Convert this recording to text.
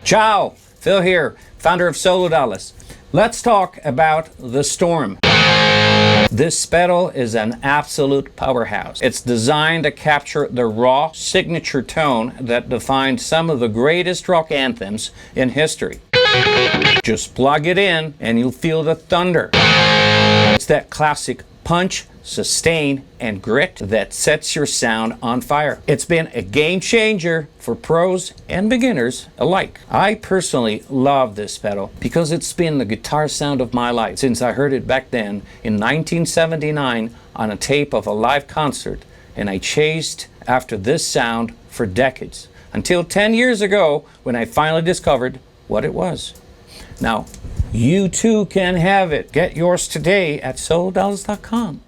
Ciao, Phil here, founder of SoloDallas. Let's talk about the Storm. This pedal is an absolute powerhouse. It's designed to capture the raw signature tone that defined some of the greatest rock anthems in history. Just plug it in and you'll feel the thunder. It's that classic punch, sustain, and grit that sets your sound on fire. It's been a game changer for pros and beginners alike. I personally love this pedal because it's been the guitar sound of my life since I heard it back then in 1979 on a tape of a live concert, and I chased after this sound for decades until 10 years ago when I finally discovered what it was. Now, you too can have it. Get yours today at SoloDallas.com.